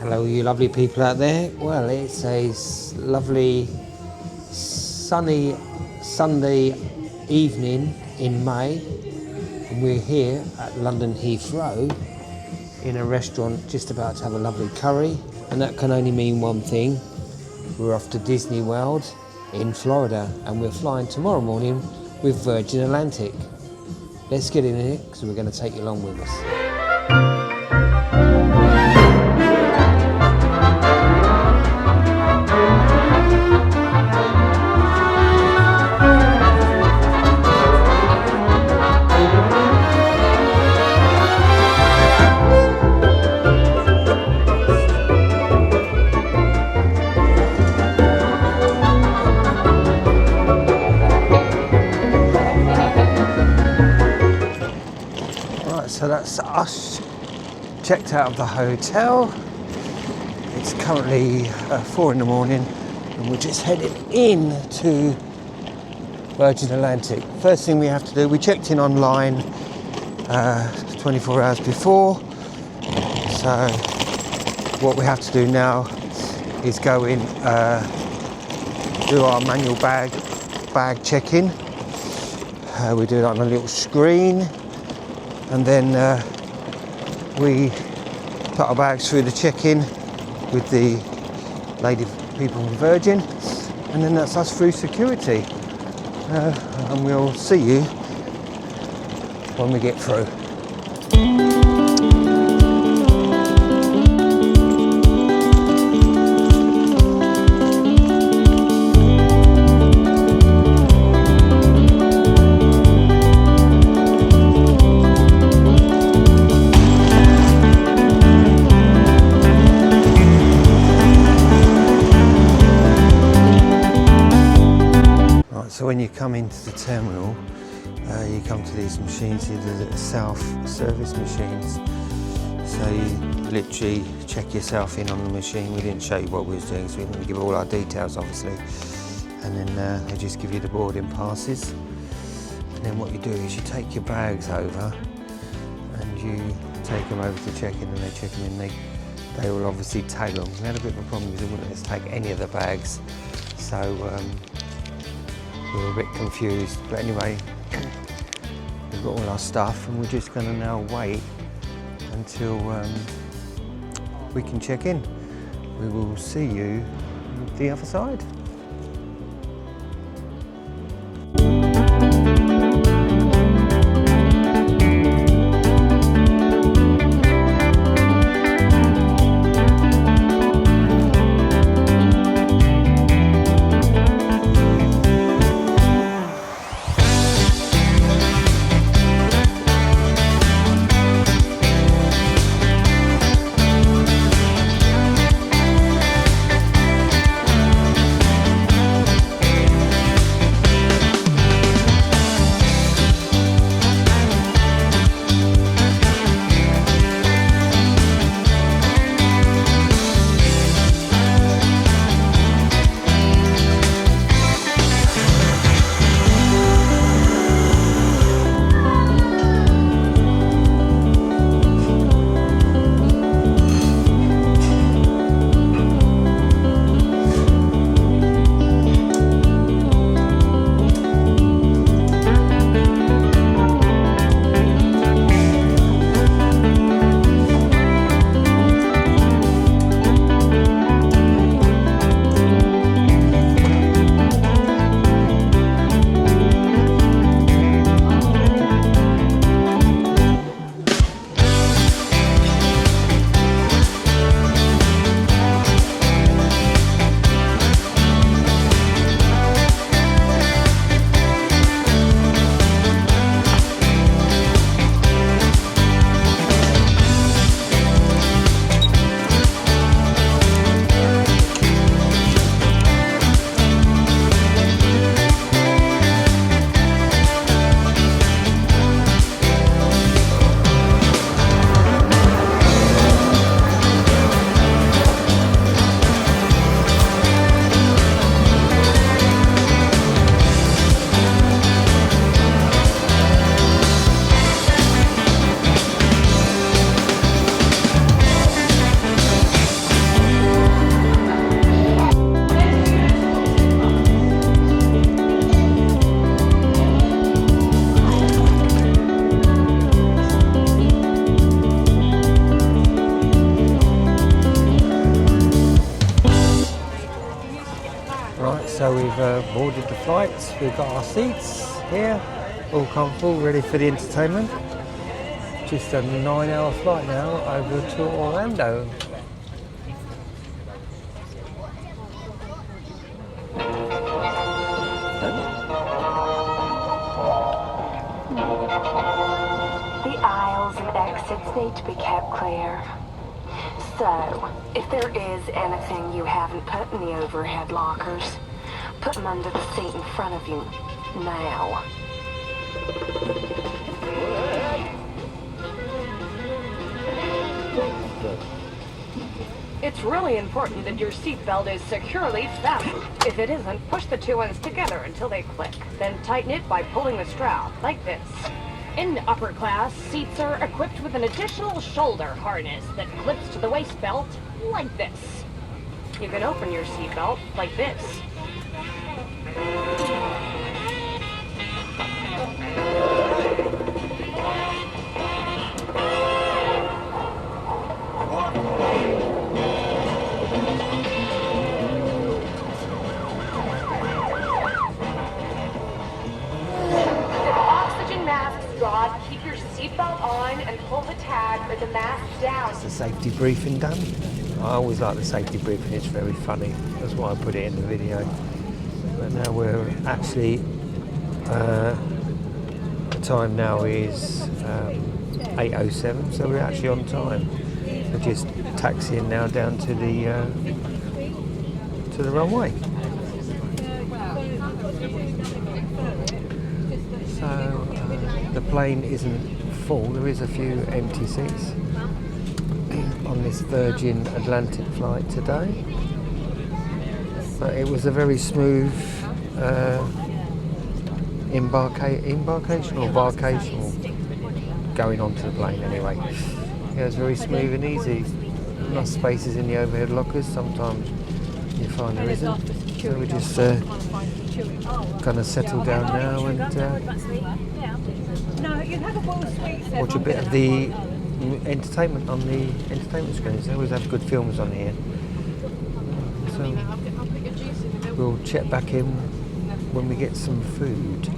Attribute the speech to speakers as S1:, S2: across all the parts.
S1: Hello you lovely people out there. Well, it's a lovely sunny Sunday evening in May and we're here at London Heathrow in a restaurant just about to have a lovely curry, and that can only mean one thing. We're off to Disney World in Florida and we're flying tomorrow morning with Virgin Atlantic. Let's get in here because we're going to take you along with us. So that's us checked out of the hotel. It's currently 4 in the morning and we're just heading in to Virgin Atlantic. First thing we have to do, we checked in online 24 hours before. So what we have to do now is go in, do our manual bag check-in. We do it on a little screen. And then we put our bags through the check-in with the lady people from Virgin, and then that's us through security. And we'll see you when we get through. So when you come into the terminal, you come to these machines, these are self-service machines. So you literally check yourself in on the machine. We didn't show you what we was doing, so we didn't give all our details, obviously. And then they just give you the boarding passes. And then what you do is you take your bags over and you take them over to check-in, and they check them in. They will obviously tag them. We had a bit of a problem because they wouldn't let us take any of the bags. So we were a bit confused, but anyway, we've got all our stuff and we're just going to now wait until we can check in. We will see you on the other side. So we've boarded the flight, we've got our seats here, all comfortable, ready for the entertainment. Just a 9-hour flight now over to Orlando.
S2: The aisles and exits need to be kept clear. So, if there is anything you haven't put in the overhead lockers, put them under the seat in front of you, now.
S3: It's really important that your seatbelt is securely fastened. If it isn't, push the two ends together until they click. Then tighten it by pulling the strap, like this. In upper class, seats are equipped with an additional shoulder harness that clips to the waist belt, like this. You can open your seatbelt, like this. Keep your seatbelt on and pull the tag or the mask down.
S1: Is the safety briefing done? I always like the safety briefing, it's very funny. That's why I put it in the video. But now we're actually, the time now is 8:07, so we're actually on time. We're just taxiing now down to the runway. So the plane isn't full, there is a few empty seats on this Virgin Atlantic flight today. But it was a very smooth embarkation going onto the plane anyway. Yeah, it was very smooth and easy. Enough spaces in the overhead lockers, sometimes you find there isn't. So we're just going to settle down now and watch a bit of the entertainment on the entertainment screens. They always have good films on here. So we'll check back in when we get some food.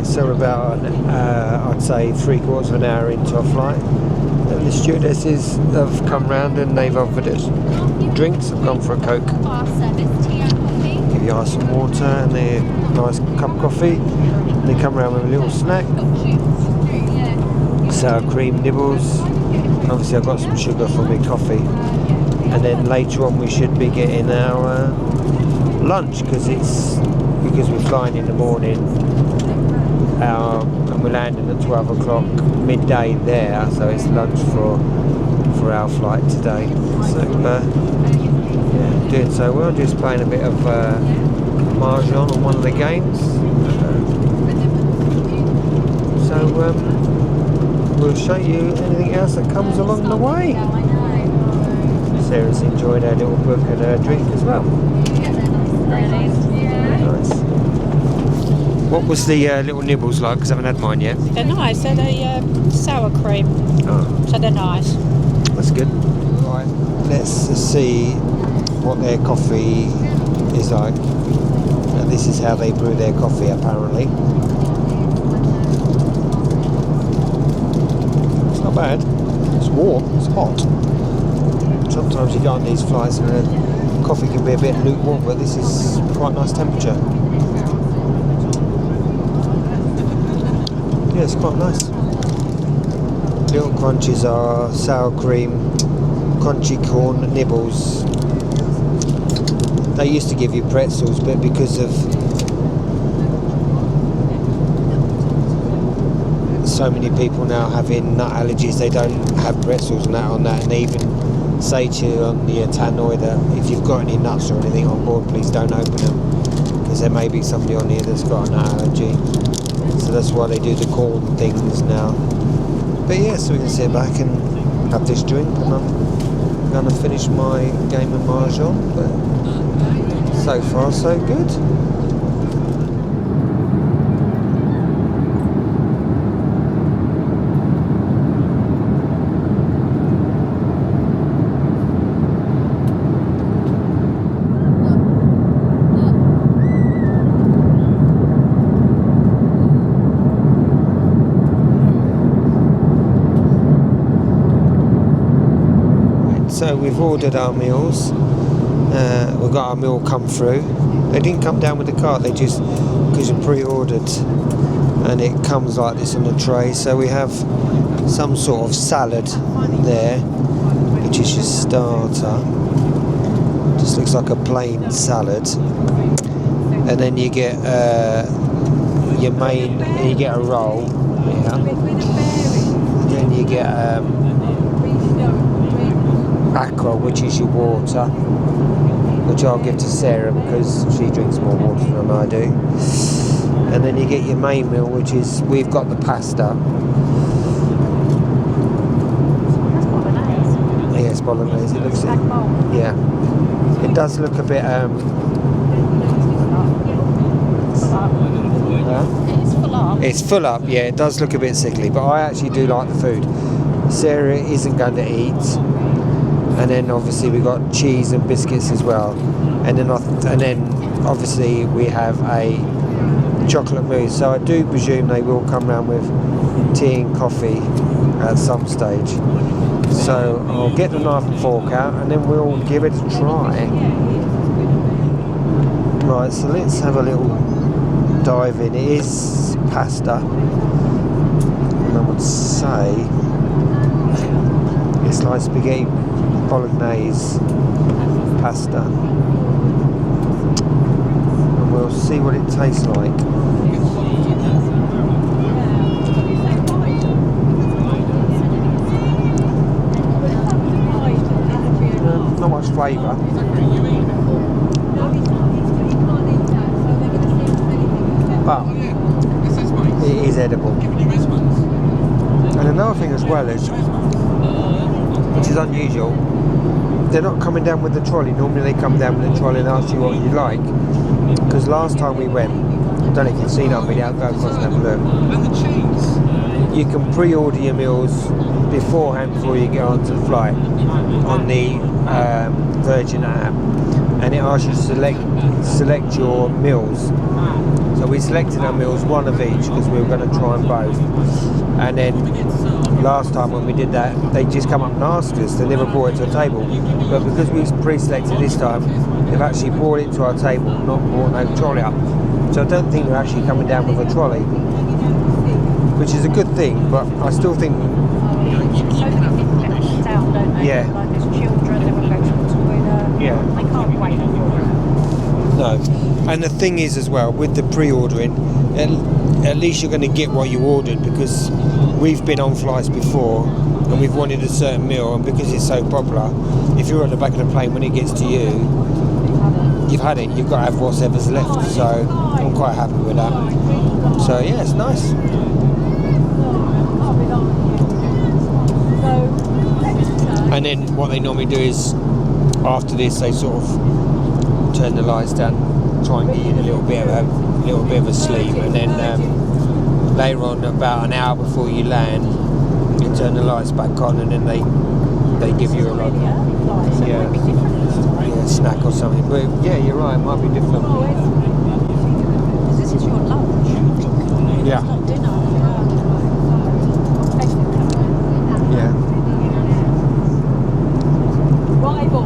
S1: So we're about, I'd say, 3/4 of an hour into our flight. And the stewardesses have come round and they've offered us drinks. I've gone for a Coke. Give you ice and water and a nice cup of coffee. And they come round with a little snack. Sour cream nibbles. And obviously I've got some sugar for my coffee. And then later on we should be getting our lunch because we're flying in the morning. And we're landing at 12 o'clock midday there, so it's lunch for our flight today. So yeah, doing so well, just playing a bit of Mahjong on one of the games. So we'll show you anything else that comes along the way. Sarah's enjoyed her little book and her drink as well. Very nice. What was the little nibbles like? Because I haven't had mine yet.
S4: They're nice. They're the sour cream.
S1: Oh.
S4: So they're nice.
S1: That's good. Right, let's see what their coffee is like. Now, this is how they brew their coffee, apparently. It's not bad. It's warm. It's hot. Sometimes you go on these flights and the coffee can be a bit lukewarm, but this is quite nice temperature. Yeah, it's quite nice. Little crunches are sour cream, crunchy corn nibbles. They used to give you pretzels, but because of so many people now having nut allergies, they don't have pretzels and that on that. And they even say to you on the tannoy that if you've got any nuts or anything on board, please don't open them, because there may be somebody on here that's got a nut allergy. So that's why they do the corn things now. But yeah, so we can sit back and have this drink, and I'm going to finish my game of Mahjong. But so far so good. So we've ordered our meals. We've got our meal come through. They didn't come down with the cart, they just, because you pre-ordered, and it comes like this on a tray. So we have some sort of salad there, which is your starter. Just looks like a plain salad. And then you get your main, you get a roll. Yeah. And then you get aqua, which is your water, which I'll give to Sarah because she drinks more water than I do. And then you get your main meal, which is, we've got the pasta. Yes, bolognese. It looks, yeah, it does look a bit it's full up, yeah, it does look a bit sickly, but I actually do like the food. Sarah isn't going to eat. And then obviously we got cheese and biscuits as well, and then obviously we have a chocolate mousse. So I do presume they will come round with tea and coffee at some stage. So I'll get the knife and fork out, and then we'll give it a try. Right, so let's have a little dive in. It is pasta, and I would say it's like spaghetti bolognese pasta, and we'll see what it tastes like. Not much flavour, but it is edible. And another thing as well is, which is unusual, they're not coming down with the trolley. Normally they come down with the trolley and ask you what you like. Because last time we went, I don't know if you've seen our video, go across and have a look. You can pre-order your meals beforehand before you get onto the flight on the Virgin app, and it asks you to select your meals. So we selected our meals, one of each, because we were going to try them both. And then last time when we did that, they just come up and asked us. They never brought it to a table. But because we pre-selected this time, they've actually brought it to our table, not brought no trolley up. So I don't think they're actually coming down with a trolley, which is a good thing. But I still think, yeah,
S3: like there's children, they will go to the toilet.
S1: Yeah.
S3: They can't wait for it.
S1: no. And the thing is as well, with the pre-ordering, at least you're going to get what you ordered, because we've been on flights before and we've wanted a certain meal, and because it's so popular, if you're at the back of the plane, when it gets to you, you've had it, you've got to have whatever's left. So I'm quite happy with that. So yeah, it's nice. And then what they normally do is, after this, they sort of turn the lights down, try and get you in a little bit of a sleep, and then later on, about an hour before you land, you turn the lights back on, and then they give you a snack or something. But yeah, you're right, it might be different.
S4: This is your lunch.
S1: Yeah.
S4: It's not dinner.
S1: Yeah.
S3: Rival.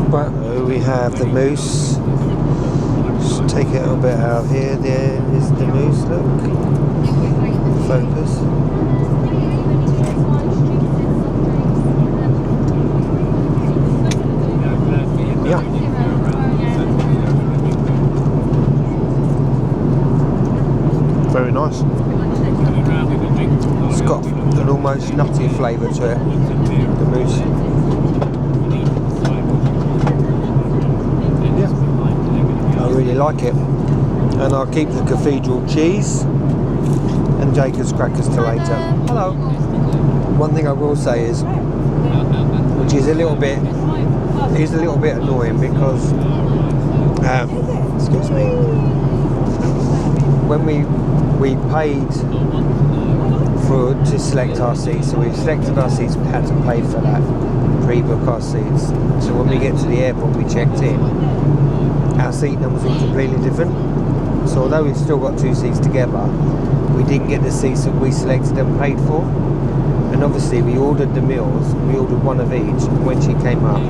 S1: But we have the mousse. Just take it a little bit out of here. There is the news, look. Focus. Yeah. Very nice. It's got an almost nutty flavour to it, the mousse. Yeah, I really like it. And I'll keep the cathedral cheese and Jacob's crackers till later. Hello. One thing I will say is, which is a little bit annoying because, excuse me, when we paid to select our seats, so we've selected our seats, we had to pay for that, pre-book our seats. So when we get to the airport, we checked in, our seat numbers were completely different. So although we've still got 2 seats together, we didn't get the seats that we selected and paid for. And obviously we ordered the meals, we ordered one of each, and when she came up,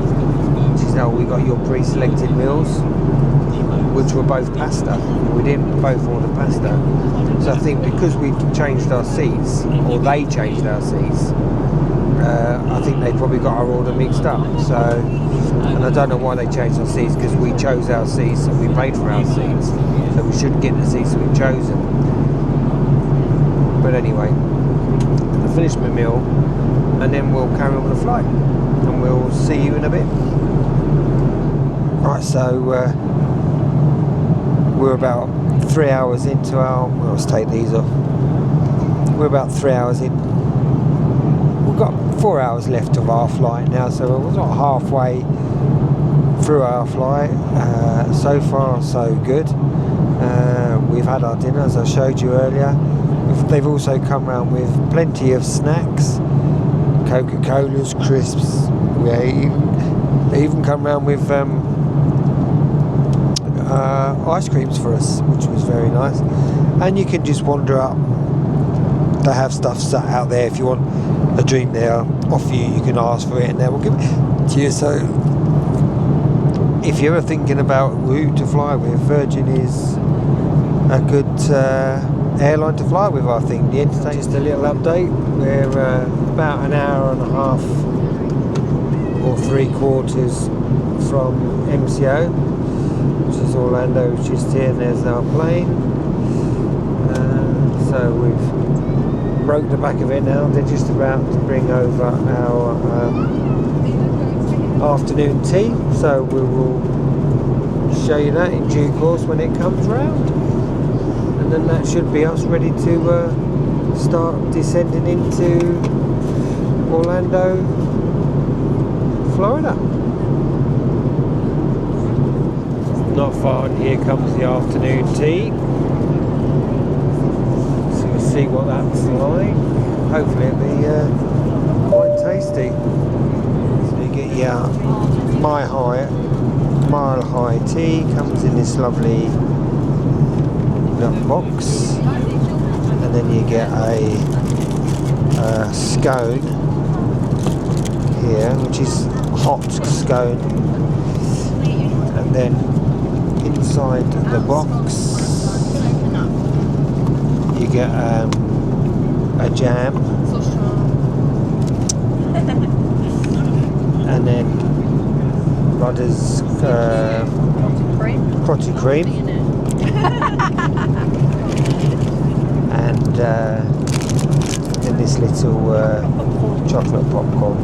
S1: she said, "Oh, we got your pre-selected meals," which were both pasta. We didn't both order pasta. So I think because we changed our seats, or they changed our seats, I think they probably got our order mixed up. So, and I don't know why they changed our seats, because we chose our seats and we paid for our seats. So we should get the seats we've chosen. But anyway, I'll finish my meal and then we'll carry on with the flight. And we'll see you in a bit. Right, so we're about 3 hours into our, well, let's take these off. We're about 3 hours in. We've got 4 hours left of our flight now, so we're not halfway through our flight. So far, so good. We've had our dinner, as I showed you earlier. They've also come round with plenty of snacks, Coca-Colas, crisps. They even come round with ice creams for us, which was very nice. And you can just wander up. They have stuff sat out there. If you want a drink, they'll offer you can ask for it and they will give it to you. So if you're ever thinking about who to fly with, Virgin is a good airline to fly with, I think. The entertainment. Just a little update. We're about an hour and a half or 3/4 from MCO, which is Orlando, which is here, and there's our plane. So we've broke the back of it now. They're just about to bring over our afternoon tea, so we will show you that in due course when it comes round. And then that should be us ready to start descending into Orlando, Florida. Not far, and here comes the afternoon tea. So we'll see what that's like. Hopefully it'll be quite tasty. So you get your mile high tea, comes in this lovely nut box, and then you get a scone here, which is hot scone, and then inside the box you get a jam, and then Rudder's crotty cream, and then this little chocolate popcorn.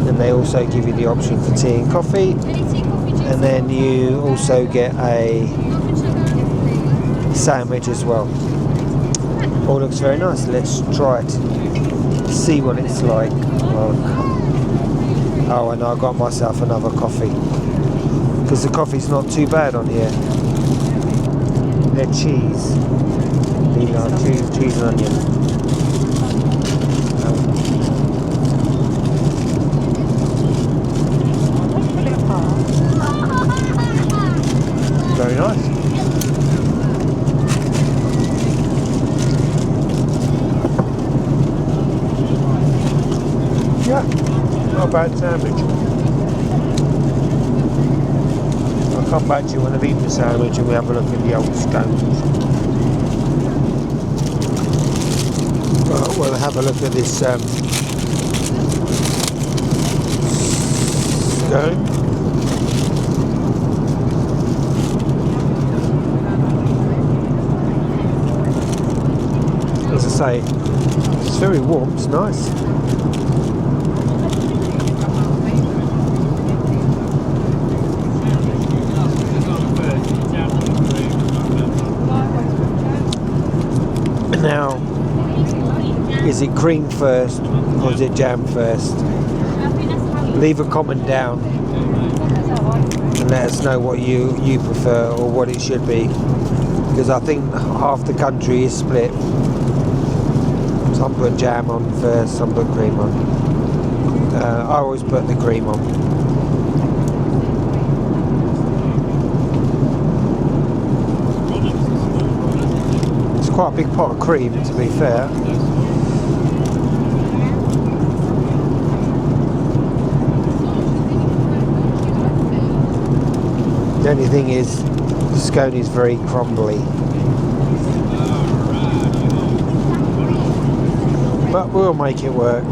S1: And they also give you the option for tea and coffee, and then you also get a sandwich as well. All looks very nice. Let's try it, see what it's like. Oh, and I got myself another coffee, because the coffee's not too bad on here. They're cheese. These are cheese and onion. Very nice. Yeah, not a bad sandwich. I come back to you when I've eaten the sandwich and we have a look at the old scones. We'll have a look at this scone. As I say, it's very warm, it's nice. Now, is it cream first or is it jam first? Leave a comment down and let us know what you prefer or what it should be, because I think half the country is split. Some put jam on first, some put cream on. I always put the cream on. It's quite a big pot of cream, to be fair. The only thing is, the scone is very crumbly. But we'll make it work.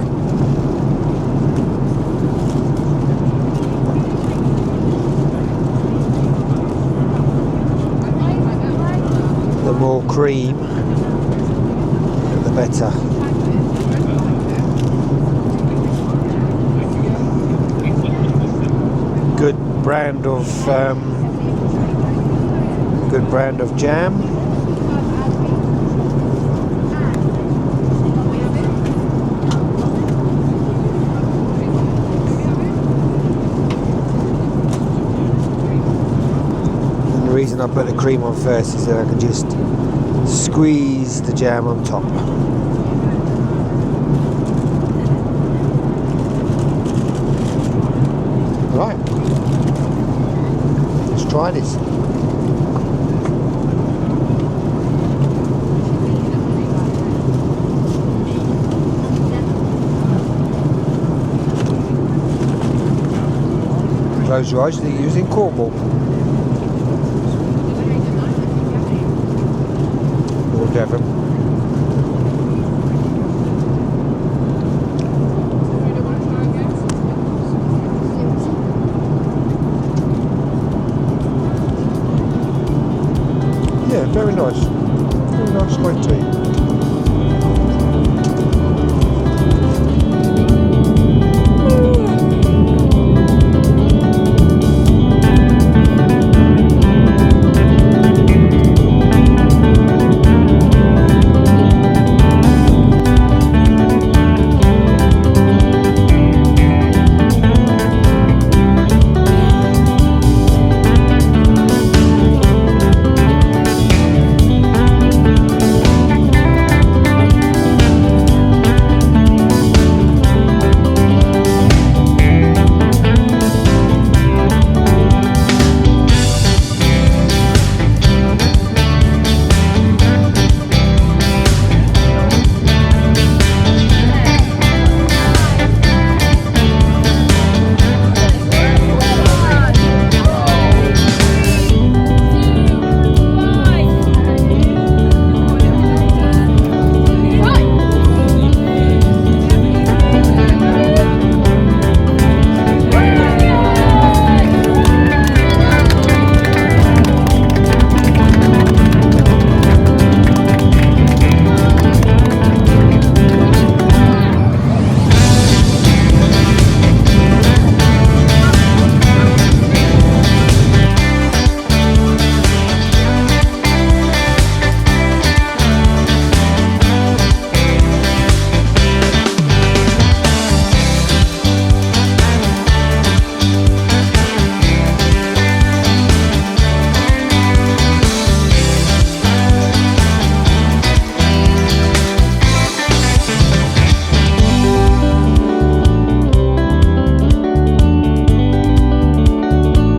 S1: The more cream, the better. Good brand of jam. And the reason I put the cream on first is that I can just squeeze the jam on top. Right, let's try this. Close your eyes, they're using Cornwall. Or Devon. Yeah, very nice.